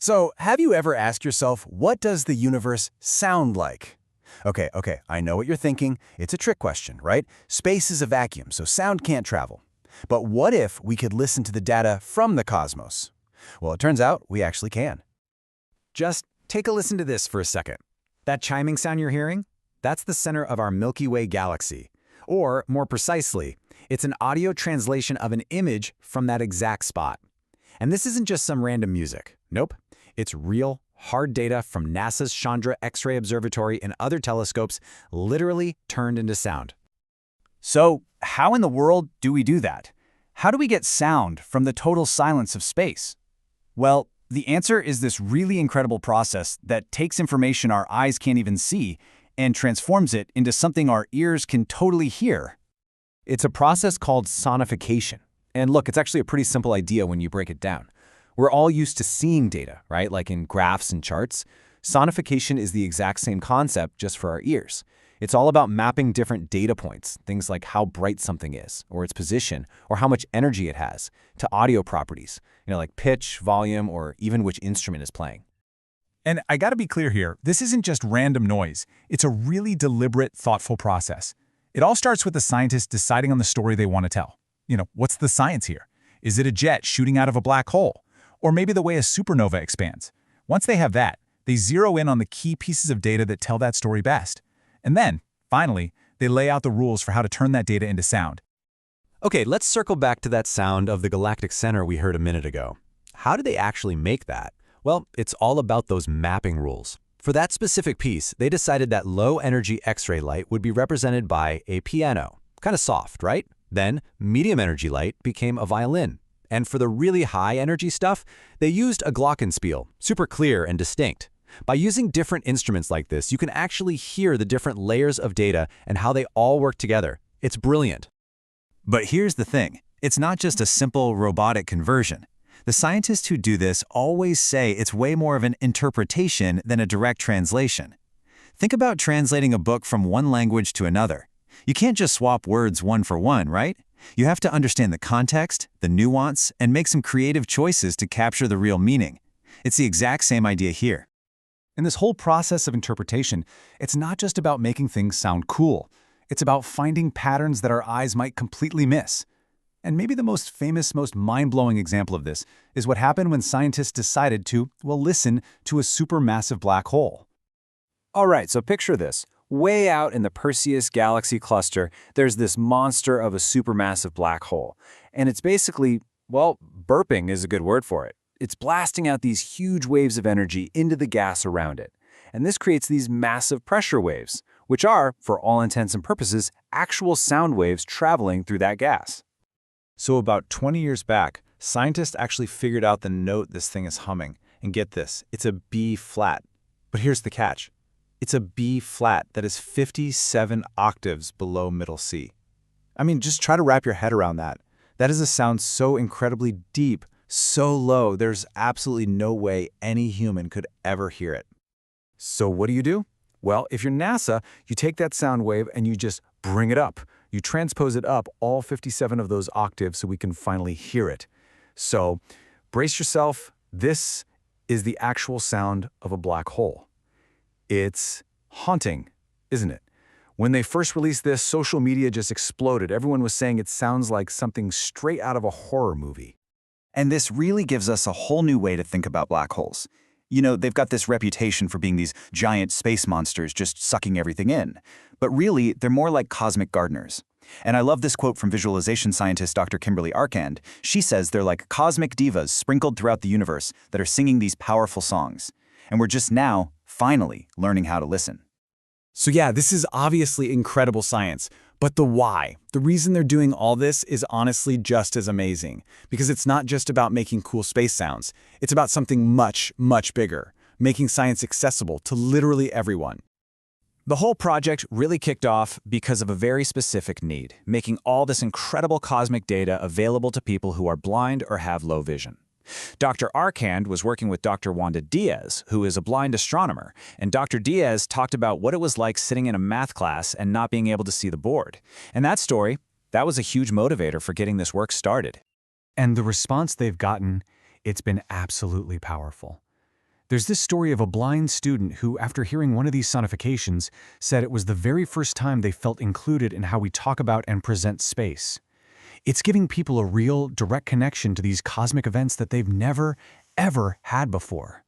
So, have you ever asked yourself, what does the universe sound like? Okay, I know what you're thinking. It's a trick question, right? Space is a vacuum, so sound can't travel. But what if we could listen to the data from the cosmos? Well, it turns out we actually can. Just take a listen to this for a second. That chiming sound you're hearing? That's the center of our Milky Way galaxy. Or, more precisely, it's an audio translation of an image from that exact spot. And this isn't just some random music. Nope. It's real, hard data from NASA's Chandra X-ray Observatory and other telescopes literally turned into sound. So, how in the world do we do that? How do we get sound from the total silence of space? Well, the answer is this really incredible process that takes information our eyes can't even see and transforms it into something our ears can totally hear. It's a process called sonification. And look, it's actually a pretty simple idea when you break it down. We're all used to seeing data, right? Like in graphs and charts. Sonification is the exact same concept just for our ears. It's all about mapping different data points, things like how bright something is, or its position, or how much energy it has, to audio properties, like pitch, volume, or even which instrument is playing. And I gotta be clear here, this isn't just random noise. It's a really deliberate, thoughtful process. It all starts with the scientists deciding on the story they want to tell. What's the science here? Is it a jet shooting out of a black hole? Or maybe the way a supernova expands? Once they have that, they zero in on the key pieces of data that tell that story best. And then, finally, they lay out the rules for how to turn that data into sound. Okay, let's circle back to that sound of the galactic center we heard a minute ago. How do they actually make that? Well, it's all about those mapping rules. For that specific piece, they decided that low-energy X-ray light would be represented by a piano. Kind of soft, right? Then, medium-energy light became a violin. And for the really high-energy stuff, they used a glockenspiel, super clear and distinct. By using different instruments like this, you can actually hear the different layers of data and how they all work together. It's brilliant. But here's the thing. It's not just a simple robotic conversion. The scientists who do this always say it's way more of an interpretation than a direct translation. Think about translating a book from one language to another. You can't just swap words one for one, right? You have to understand the context, the nuance, and make some creative choices to capture the real meaning. It's the exact same idea here. In this whole process of interpretation, it's not just about making things sound cool. It's about finding patterns that our eyes might completely miss. And maybe the most famous, most mind-blowing example of this is what happened when scientists decided to, listen to a supermassive black hole. All right, so picture this. Way out in the Perseus galaxy cluster, there's this monster of a supermassive black hole. And it's basically, burping is a good word for it. It's blasting out these huge waves of energy into the gas around it. And this creates these massive pressure waves, which are, for all intents and purposes, actual sound waves traveling through that gas. So about 20 years back, scientists actually figured out the note this thing is humming. And get this, it's a B flat. But here's the catch. It's a B flat that is 57 octaves below middle C. I mean, just try to wrap your head around that. That is a sound so incredibly deep, so low, there's absolutely no way any human could ever hear it. So what do? Well, if you're NASA, you take that sound wave and you just bring it up. You transpose it up all 57 of those octaves so we can finally hear it. So brace yourself. This is the actual sound of a black hole. It's haunting, isn't it? When they first released this, social media just exploded. Everyone was saying it sounds like something straight out of a horror movie. And this really gives us a whole new way to think about black holes. They've got this reputation for being these giant space monsters just sucking everything in. But really, they're more like cosmic gardeners. And I love this quote from visualization scientist Dr. Kimberly Arcand. She says they're like cosmic divas sprinkled throughout the universe that are singing these powerful songs. And we're just now, finally, learning how to listen. So yeah, this is obviously incredible science. But the why, the reason they're doing all this is honestly just as amazing. Because it's not just about making cool space sounds. It's about something much, much bigger. Making science accessible to literally everyone. The whole project really kicked off because of a very specific need, making all this incredible cosmic data available to people who are blind or have low vision. Dr. Arcand was working with Dr. Wanda Diaz, who is a blind astronomer, and Dr. Diaz talked about what it was like sitting in a math class and not being able to see the board. And that story, that was a huge motivator for getting this work started. And the response they've gotten, it's been absolutely powerful. There's this story of a blind student who, after hearing one of these sonifications, said it was the very first time they felt included in how we talk about and present space. It's giving people a real, direct connection to these cosmic events that they've never, ever had before.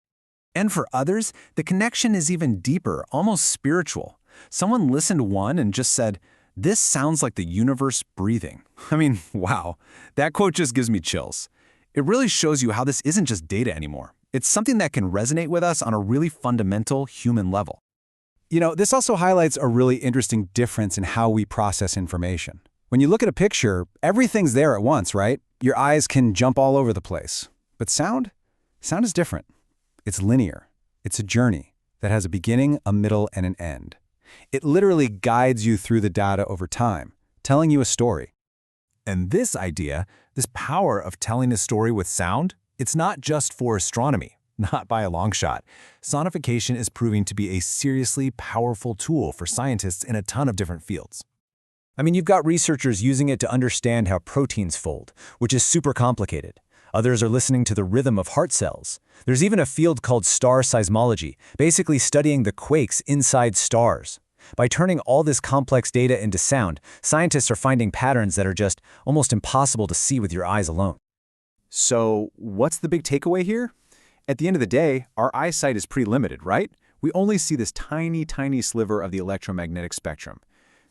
And for others, the connection is even deeper, almost spiritual. Someone listened to one and just said, "This sounds like the universe breathing." I mean, wow, that quote just gives me chills. It really shows you how this isn't just data anymore. It's something that can resonate with us on a really fundamental human level. You know, this also highlights a really interesting difference in how we process information. When you look at a picture, everything's there at once, right? Your eyes can jump all over the place. But sound? Sound is different. It's linear. It's a journey that has a beginning, a middle, and an end. It literally guides you through the data over time, telling you a story. And this idea, this power of telling a story with sound, it's not just for astronomy, not by a long shot. Sonification is proving to be a seriously powerful tool for scientists in a ton of different fields. I mean, you've got researchers using it to understand how proteins fold, which is super complicated. Others are listening to the rhythm of heart cells. There's even a field called star seismology, basically studying the quakes inside stars. By turning all this complex data into sound, scientists are finding patterns that are just almost impossible to see with your eyes alone. So, what's the big takeaway here? At the end of the day, our eyesight is pretty limited, right? We only see this tiny, tiny sliver of the electromagnetic spectrum.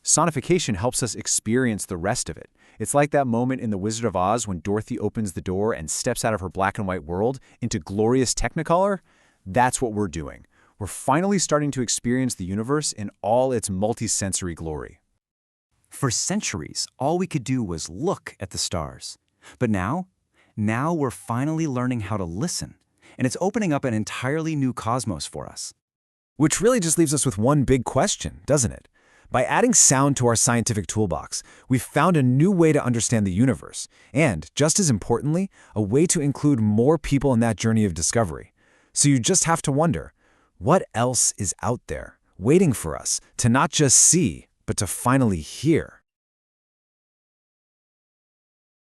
Sonification helps us experience the rest of it. It's like that moment in The Wizard of Oz when Dorothy opens the door and steps out of her black and white world into glorious Technicolor. That's what we're doing. We're finally starting to experience the universe in all its multisensory glory. For centuries, all we could do was look at the stars. But now we're finally learning how to listen. And it's opening up an entirely new cosmos for us. Which really just leaves us with one big question, doesn't it? By adding sound to our scientific toolbox, we've found a new way to understand the universe, and, just as importantly, a way to include more people in that journey of discovery. So you just have to wonder, what else is out there, waiting for us to not just see, but to finally hear?